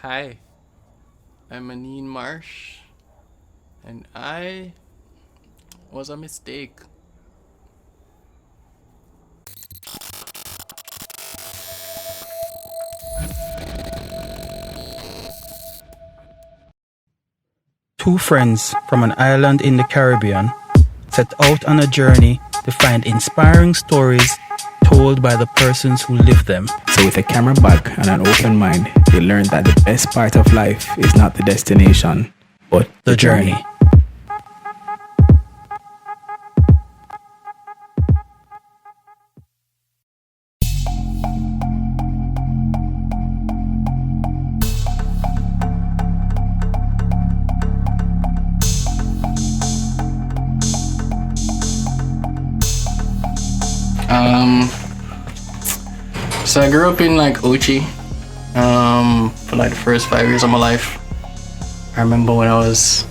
Hi, I'm Maneen Marsh, and I was a mistake. Two friends from an island in the Caribbean set out on a journey to find inspiring stories told by the persons who live them. So with a camera bag and an open mind, they learned that the best part of life is not the destination, but The journey. So I grew up in like Ochi, for like the first 5 years of my life. I remember when I was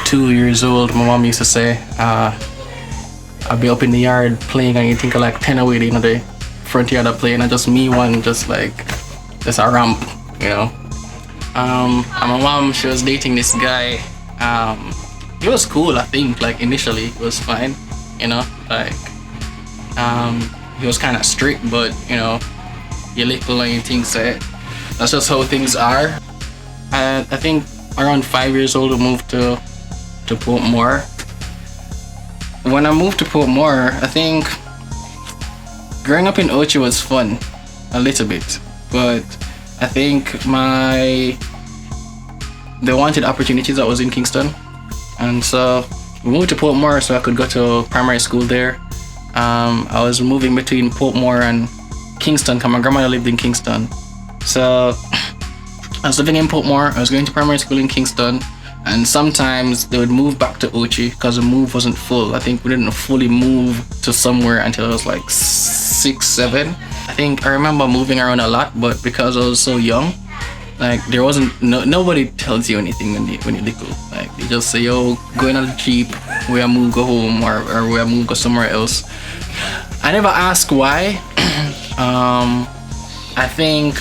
2 years old, my mom used to say, I'd be up in the yard playing and you think of like 10 away the other day, front yard of playing and just me one, just a ramp, you know. And my mom, she was dating this guy. He was cool, I think, like initially it was fine, you know, like, he was kind of strict, but you know, you little and you think that that's just how things are. I think around 5 years old I moved to Portmore. When I moved to Portmore, I think growing up in Ochi was fun, a little bit, but I think they wanted opportunities that was in Kingston, and so we moved to Portmore so I could go to primary school there. I was moving between Portmore and Kingston because my grandmother lived in Kingston. So I was living in Portmore, I was going to primary school in Kingston, and sometimes they would move back to Ochi because the move wasn't full. I think we didn't fully move to somewhere until I was like 6, 7. I think I remember moving around a lot, but because I was so young, like there wasn't nobody tells you anything when you're little. Like they just say, yo, going on the Jeep, where I move, go home, or where I move, go somewhere else. I never asked why. I think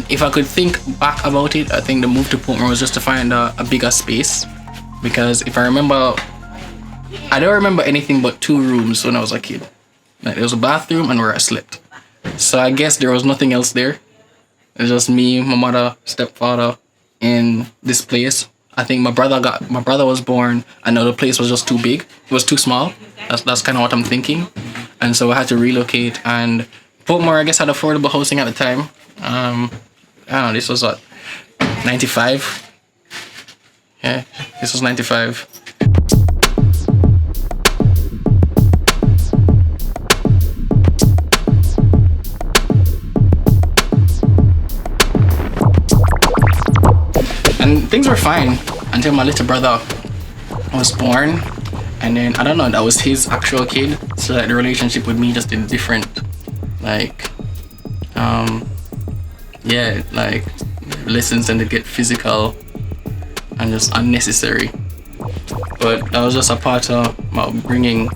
if I could think back about it, I think the move to Portmore was just to find a bigger space, because if I remember, I don't remember anything but 2 rooms when I was a kid. Like there was a bathroom and where I slept. So I guess there was nothing else there. It was just me, my mother, stepfather in this place. I think my brother was born and the place was just too big. It was too small. That's kind of what I'm thinking. And so I had to relocate, and Portmore, I guess, had affordable housing at the time. I don't know, this was what, 95? Yeah, this was 95. And things were fine until my little brother was born, and then I don't know, that was his actual kid, so like the relationship with me just did different, like yeah, like lessons and they get physical and just unnecessary. But that was just a part of bringing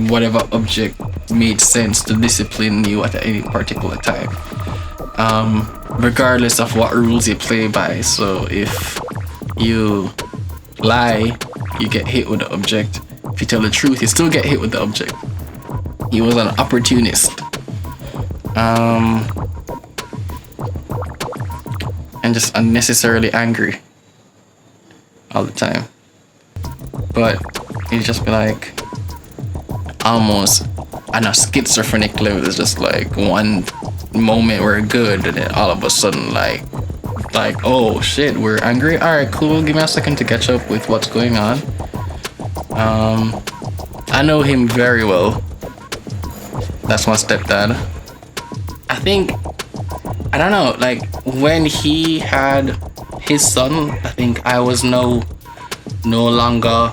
whatever object made sense to discipline you at any particular time, regardless of what rules you play by. So if you lie, you get hit with the object. If you tell the truth, you still get hit with the object. He was an opportunist, and just unnecessarily angry all the time. But he'd just be like almost on a schizophrenic level. It's just like one moment we're good, and then all of a sudden like oh shit, we're angry. All right, cool, give me a second to catch up with what's going on. I know him very well. That's my stepdad. I think, I don't know, like when he had his son, I think I was no longer,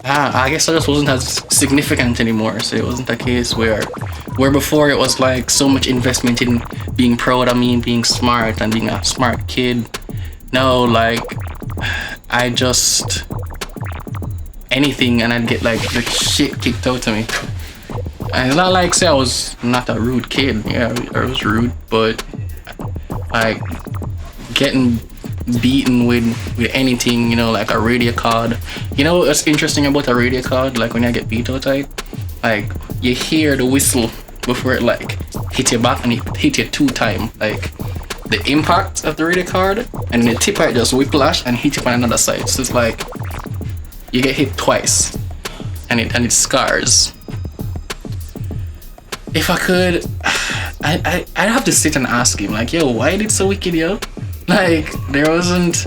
I guess I just wasn't as significant anymore. So it wasn't a case where before it was like so much investment in being proud of me and being smart and being a smart kid. No, like I just anything and I'd get like the shit kicked out of me. And it's not like say I was not a rude kid. Yeah, I was rude, but like getting beaten with anything, you know, like a radio card. You know what's interesting about a radio card? Like when you get beat outside, like you hear the whistle before it like hit your back, and it hit you 2 times. Like the impact of the radio card and the tip it just whiplash and hit you on another side. So it's like you get hit twice and it scars. If I could, I'd have to sit and ask him like, yo, why did so wicked, yo? Like there wasn't,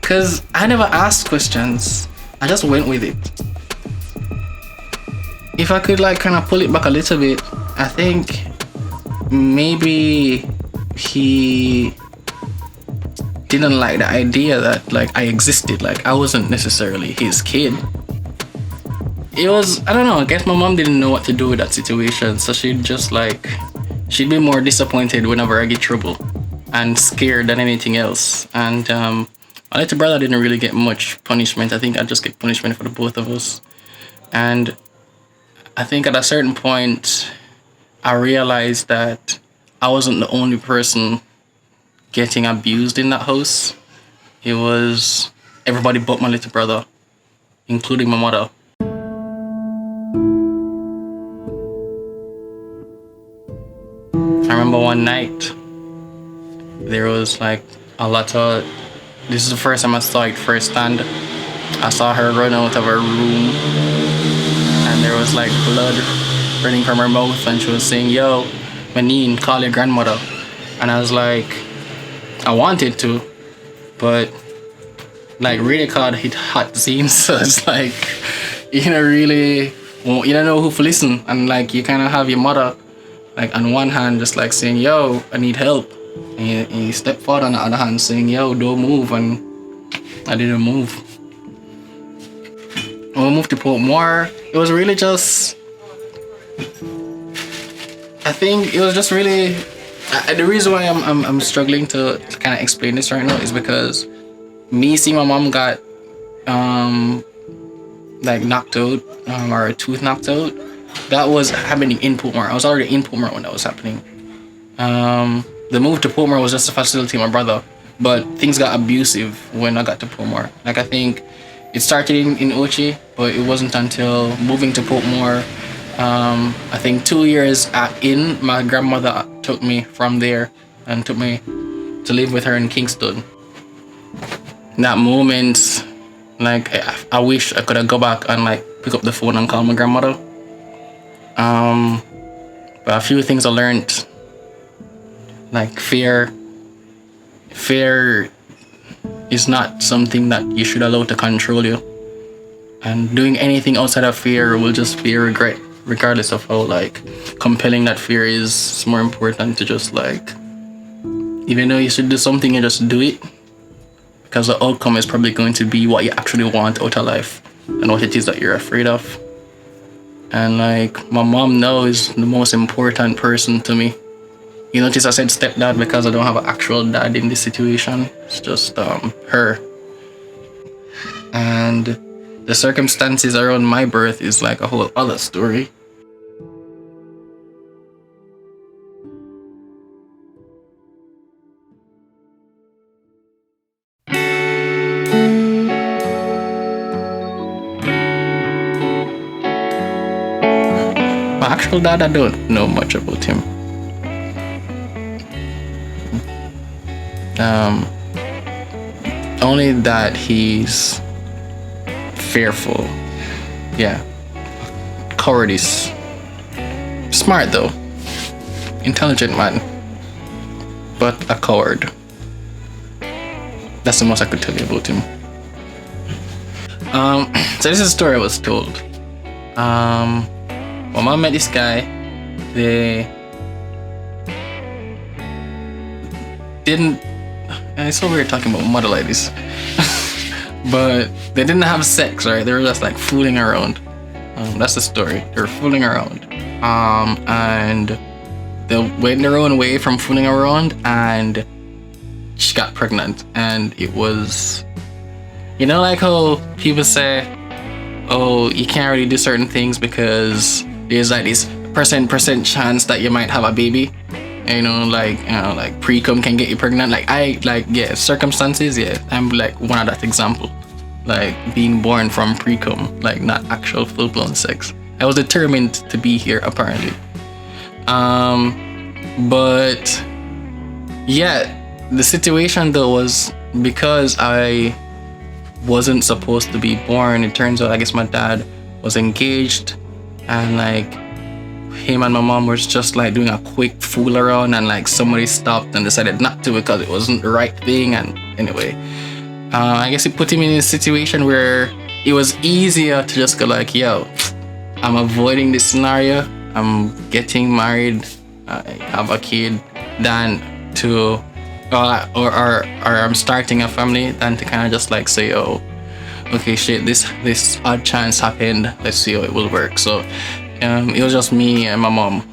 cause I never asked questions. I just went with it. If I could like kind of pull it back a little bit, I think maybe he didn't like the idea that like I existed. Like I wasn't necessarily his kid. It was, I don't know, I guess my mom didn't know what to do with that situation, so she'd be more disappointed whenever I get trouble and scared than anything else. And my little brother didn't really get much punishment. I think I just get punishment for the both of us. And I think at a certain point I realized that I wasn't the only person getting abused in that house. It was everybody but my little brother, including my mother. I remember one night there was like a lot of, this is the first time I saw it firsthand. I saw her run out of her room and there was like blood running from her mouth, and she was saying, yo, Maneen, call your grandmother. And I was like, I wanted to, but like really called hit hot scenes, so it's like you don't know who to listen, and like you kind of have your mother like on one hand just like saying, yo, I need help, and you step forward on the other hand saying, yo, don't move, and I didn't move. When we moved to Portmore, it was really just, I think it was just really, the reason why I'm struggling to kind of explain this right now is because me seeing my mom got like knocked out, or a tooth knocked out, that was happening in Portmore. I was already in Portmore when that was happening. The move to Portmore was just to facilitate my brother, but things got abusive when I got to Portmore. Like I think it started in Ochi, but it wasn't until moving to Portmore, I think 2 years in, my grandmother took me from there and took me to live with her in Kingston. In that moment, like I wish I could have go back and like pick up the phone and call my grandmother. But a few things I learned, like fear is not something that you should allow to control you, and doing anything outside of fear will just be a regret, regardless of how like compelling that fear is. It's more important to just like, even though you should do something, you just do it, because the outcome is probably going to be what you actually want out of life and what it is that you're afraid of. And like my mom now is the most important person to me. You notice I said stepdad because I don't have an actual dad in this situation. It's just her. And the circumstances around my birth is like a whole other story. My actual dad, I don't know much about him. Only that he's fearful. Yeah. Cowardice. Smart though. Intelligent man. But a coward. That's the most I could tell you about him. So this is a story I was told. When I met this guy, they didn't, and it's so weird talking about mother like this, but they didn't have sex, right? They were just like fooling around. That's the story. They were fooling around, and they went their own way from fooling around, and she got pregnant. And it was, you know, like how people say, oh, you can't really do certain things because there's like this percent chance that you might have a baby. like pre-cum can get you pregnant. Circumstances. Yeah, I'm like one of that example. Like being born from pre-cum, like not actual full-blown sex. I was determined to be here apparently. But yeah, the situation though was because I wasn't supposed to be born. It turns out, I guess my dad was engaged, and like him and my mom was just like doing a quick fool around, and like somebody stopped and decided not to because it wasn't the right thing. And anyway, I guess it put him in a situation where it was easier to just go like, yo, I'm avoiding this scenario, I'm getting married, I have a kid, than to or I'm starting a family, than to kind of just like say, oh, okay, shit, this odd chance happened, let's see how it will work. So it was just me and my mom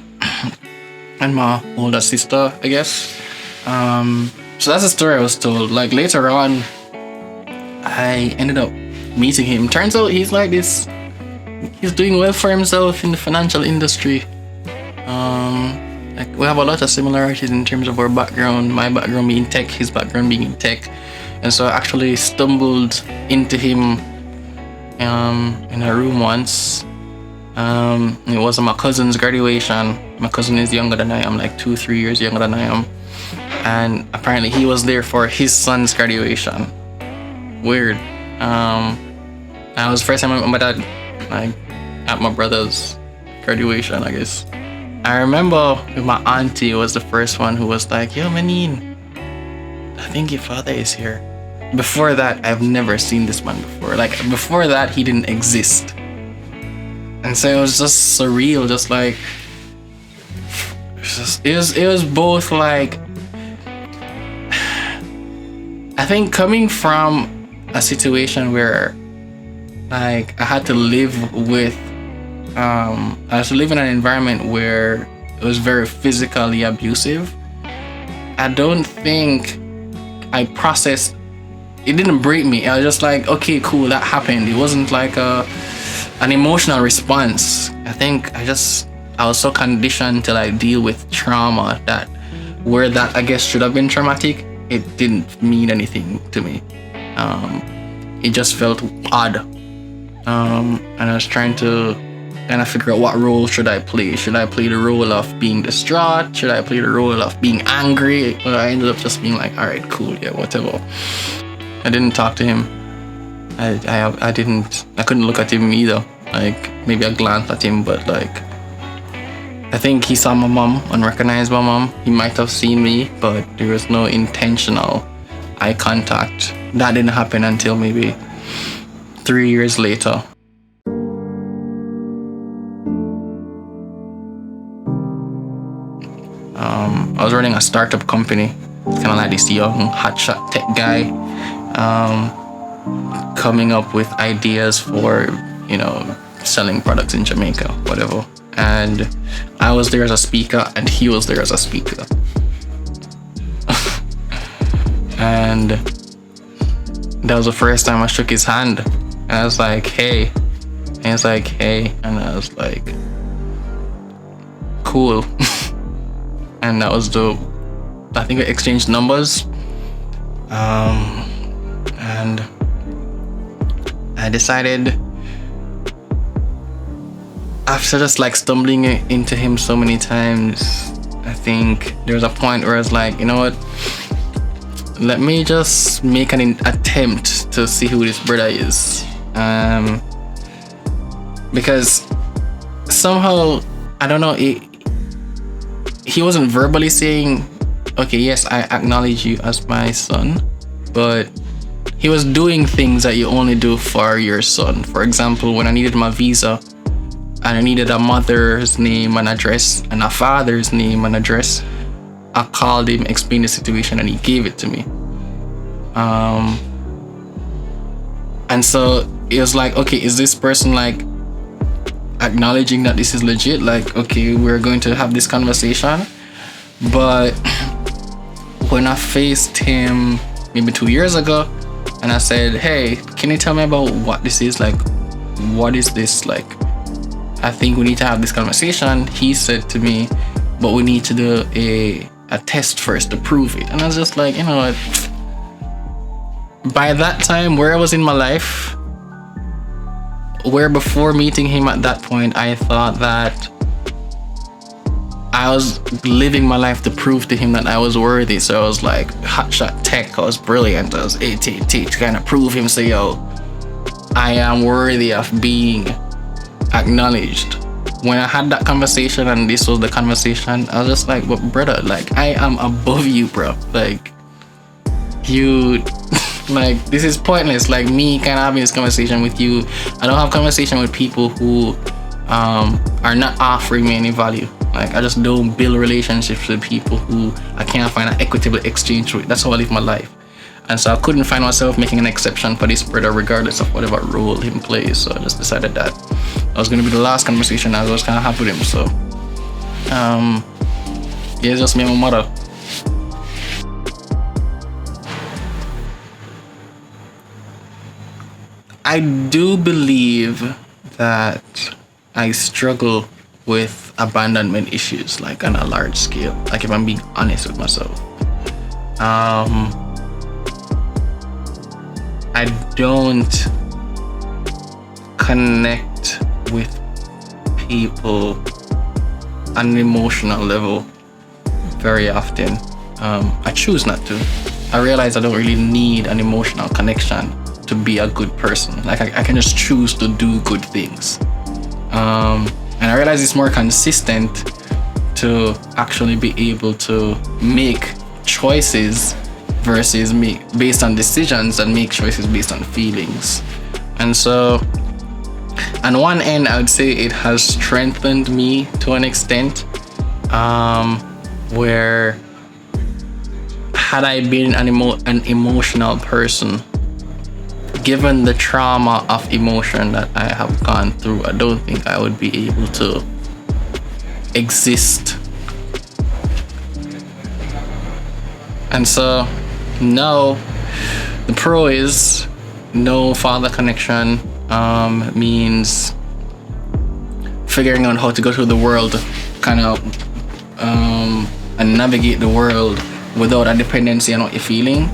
and my older sister, I guess. So that's the story I was told. Like later on, I ended up meeting him. Turns out he's doing well for himself in the financial industry. Like we have a lot of similarities in terms of our background. My background being tech, his background being in tech, and so I actually stumbled into him in a room once. It was my cousin's graduation. My cousin is younger than I am, like 2-3 years younger than I am, and apparently he was there for his son's graduation. Weird. And it was the first time I met my dad, like at my brother's graduation, I guess. I remember my auntie was the first one who was like, yo, Maneen, I think your father is here. Before that, I've never seen this man before. Like before that, he didn't exist. And so it was just surreal, just like it was both like, I think coming from a situation where like I had to live with I had to live in an environment where it was very physically abusive. I don't think I processed it. Didn't break me. I was just like, okay, cool, that happened. It wasn't like an emotional response. I think I was so conditioned to like deal with trauma that where that I guess should have been traumatic, it didn't mean anything to me. It just felt odd. And I was trying to kind of figure out what role should I play. Should I play the role of being distraught? Should I play the role of being angry? But I ended up just being like, all right, cool, yeah, whatever. I didn't talk to him. I couldn't look at him either. Like maybe I glanced at him, but like I think he saw my mom and recognized my mom. He might have seen me, but there was no intentional eye contact. That didn't happen until maybe 3 years later. I was running a startup company, kind of like this young hotshot tech guy, coming up with ideas for, selling products in Jamaica, whatever. And I was there as a speaker, and he was there as a speaker. And that was the first time I shook his hand. And I was like, hey. And he was like, hey. And I was like, cool. And that was dope. I think we exchanged numbers. And I decided, after just like stumbling into him so many times, I think there was a point where I was like, you know what? Let me just make an attempt to see who this brother is. Because somehow, I don't know, he wasn't verbally saying, okay, yes, I acknowledge you as my son, but he was doing things that you only do for your son. For example, when I needed my visa and I needed a mother's name and address and a father's name and address, I called him, explained the situation, and he gave it to me. And so it was like, okay, is this person like acknowledging that this is legit? Like, okay, we're going to have this conversation. But when I faced him maybe 2 years ago and I said, hey, can you tell me about what this is? Like, what is this? Like, I think we need to have this conversation. He said to me, but we need to do a test first to prove it. And I was just like, you know what? By that time, where I was in my life, where before meeting him at that point, I thought that I was living my life to prove to him that I was worthy. So I was like hotshot tech, I was brilliant, I was AT&T to kind of prove him, say, yo, I am worthy of being acknowledged. When I had that conversation and this was the conversation, I was just like, but brother, like, I am above you, bro. Like, you, like, this is pointless. Like, me kind of having this conversation with you. I don't have conversation with people who are not offering me any value. Like, I just don't build relationships with people who I can't find an equitable exchange with. That's how I live my life. And so I couldn't find myself making an exception for this brother regardless of whatever role he plays. So I just decided that I was going to be the last conversation. I was kind of happy with him. So yeah, it's just me and my mother. I do believe that I struggle with abandonment issues, like on a large scale. Like, if I'm being honest with myself, I don't connect with people on an emotional level very often. I choose not to. I realize I don't really need an emotional connection to be a good person. Like, I can just choose to do good things. And I realize it's more consistent to actually be able to make choices versus make based on decisions and make choices based on feelings. And so on one end, I would say it has strengthened me to an extent, where had I been an emotional person, given the trauma of emotion that I have gone through, I don't think I would be able to exist. And so now the pro is no father connection means figuring out how to go through the world kind of and navigate the world without a dependency on what you're feeling.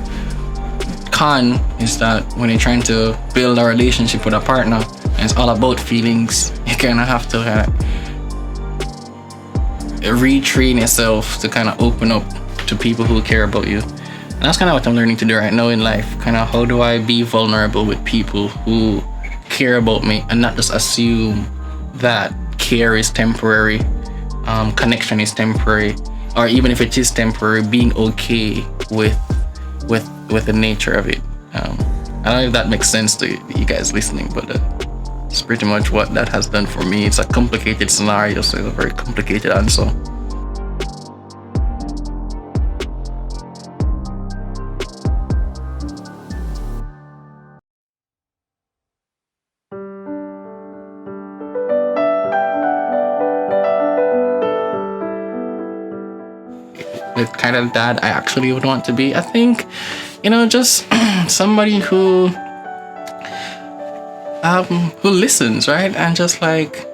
Con is that when you're trying to build a relationship with a partner and it's all about feelings, you kind of have to retrain yourself to kind of open up to people who care about you. And that's kind of what I'm learning to do right now in life. Kind of, how do I be vulnerable with people who care about me and not just assume that care is temporary, connection is temporary, or even if it is temporary, being okay with the nature of it. I don't know if that makes sense to you guys listening, but it's pretty much what that has done for me. It's a complicated scenario, so it's a very complicated answer. With kind of dad I actually would want to be, I think, just somebody who listens, right? And just like,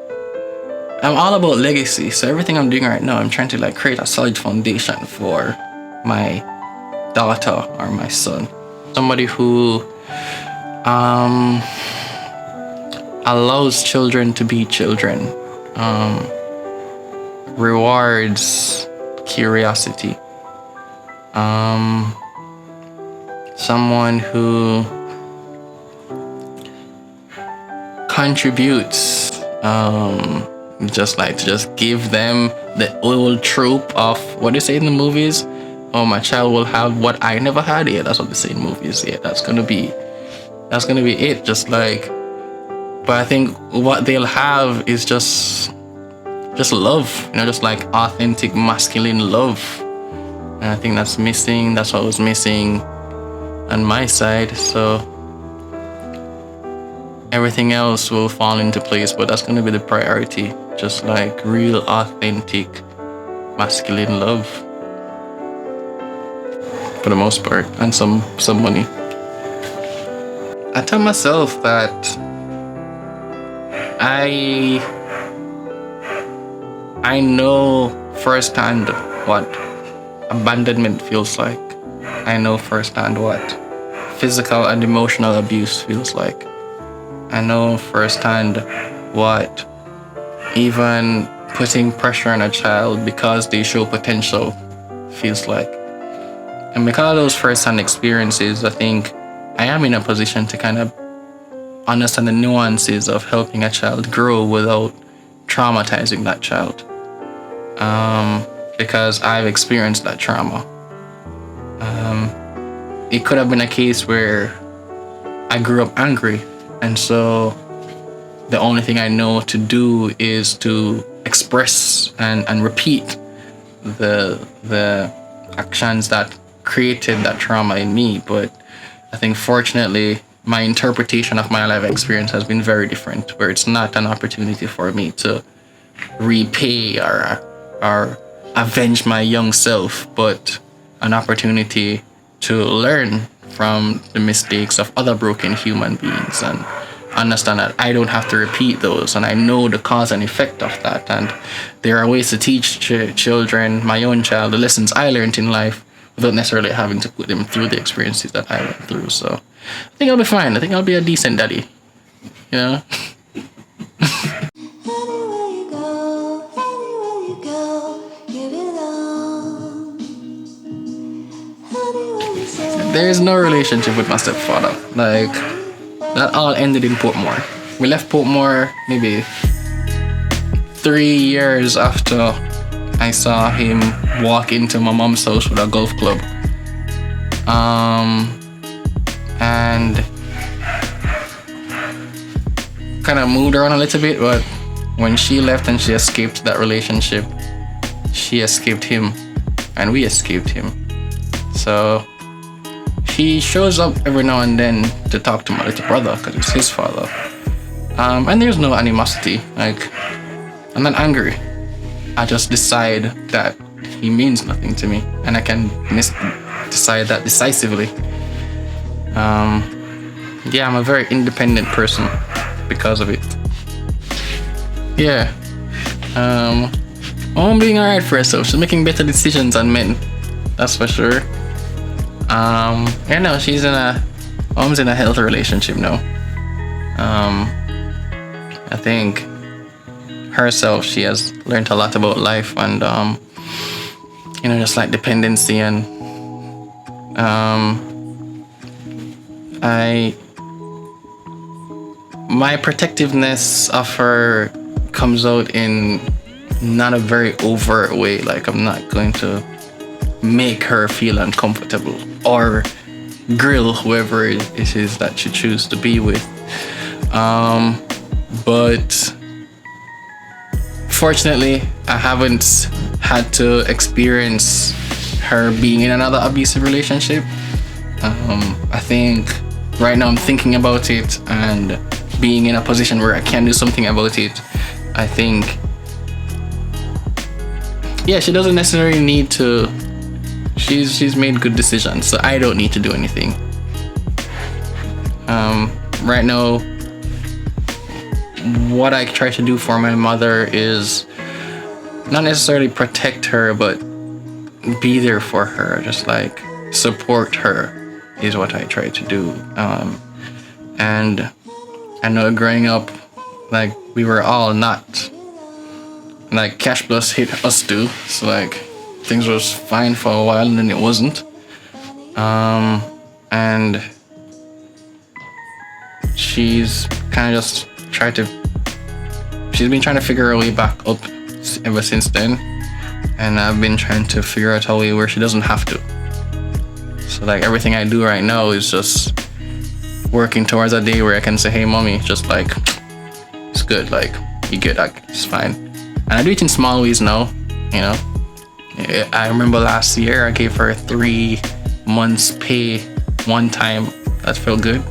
I'm all about legacy, so everything I'm doing right now, I'm trying to like create a solid foundation for my daughter or my son. Somebody who allows children to be children, rewards curiosity, someone who contributes, just give them the old trope of what they say in the movies. Oh, my child will have what I never had. Yeah, that's what they say in movies. Yeah, that's gonna be it. Just like, but I think what they'll have is just love, just like authentic masculine love. And I think that's missing. That's what was missing on my side. So everything else will fall into place, but that's going to be the priority. Just like real authentic masculine love for the most part, and some money. I tell myself that I know firsthand what abandonment feels like. I know firsthand what physical and emotional abuse feels like. I know firsthand what even putting pressure on a child because they show potential feels like. And because of those first-hand experiences, I think I am in a position to kind of understand the nuances of helping a child grow without traumatizing that child. Because I've experienced that trauma. It could have been a case where I grew up angry, and so the only thing I know to do is to express and repeat the actions that created that trauma in me. But I think fortunately my interpretation of my life experience has been very different, where it's not an opportunity for me to repay or avenge my young self, but an opportunity to learn from the mistakes of other broken human beings and understand that I don't have to repeat those, and I know the cause and effect of that, and there are ways to teach children, my own child, the lessons I learned in life without necessarily having to put them through the experiences that I went through. So I think I'll be fine. I think I'll be a decent daddy, you know. There is no relationship with my stepfather. Like, that all ended in Portmore. We left Portmore maybe 3 years after I saw him walk into my mom's house with a golf club. And kind of moved around a little bit, but when she left and she escaped that relationship, she escaped him and we escaped him. So he shows up every now and then to talk to my little brother because it's his father. And there's no animosity. Like, I'm not angry. I just decide that he means nothing to me, and I can decide that decisively. Yeah, I'm a very independent person because of it. Yeah. Mom being alright for herself. She's making better decisions than men. That's for sure. You know, mom's in a healthy relationship now. I think herself, she has learned a lot about life and, you know, just like dependency and, my protectiveness of her comes out in not a very overt way. Like, I'm not going to make her feel uncomfortable or grill whoever it is that she chooses to be with. But fortunately, I haven't had to experience her being in another abusive relationship. I think right now I'm thinking about it and being in a position where I can do something about it. I think, yeah, she doesn't necessarily need to. She's made good decisions, so I don't need to do anything. Right now, what I try to do for my mother is not necessarily protect her, but be there for her, just like support her is what I try to do. And I know growing up, like, we were all not, like, cash plus hit us too, so like things was fine for a while and then it wasn't. And she's kind of just she's been trying to figure her way back up ever since then, and I've been trying to figure out a way where she doesn't have to. So like everything I do right now is just working towards a day where I can say, hey mommy, just like, it's good, like, you good, like, it's fine. And I do it in small ways now, you know. I remember last year I gave her 3 months pay one time. That felt good.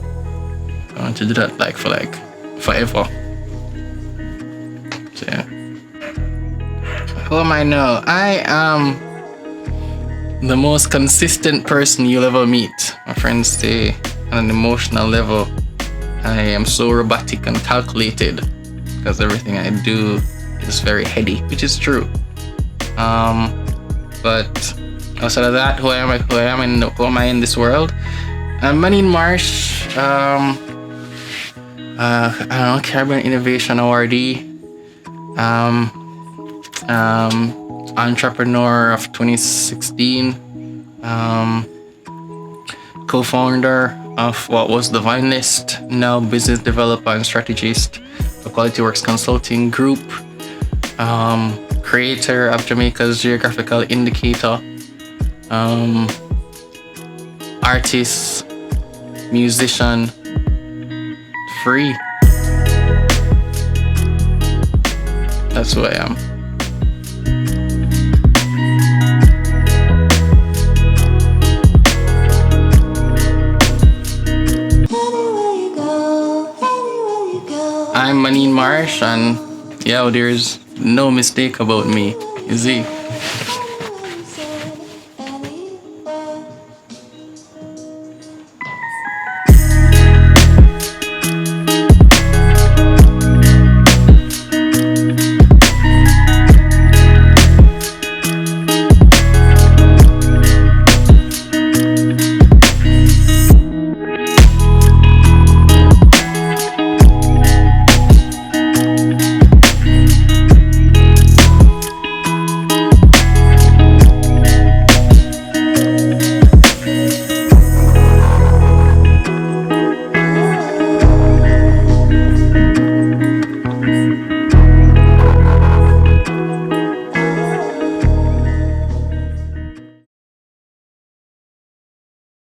I want to do that like for like forever. So yeah. Who am I now? I am the most consistent person you'll ever meet. My friends say on an emotional level, I am so robotic and calculated because everything I do is very heady, which is true. But outside of that, who am I in this world? Maneen Marsh, I don't know, Caribbean Innovation Awardee, entrepreneur of 2016, co-founder of what was the Vine List, now business developer and strategist for Quality Works Consulting Group, creator of Jamaica's Geographical Indicator, artist, musician, free. That's who I am. I'm Maneen Marsh, and yeah, there's no mistake about me. You see?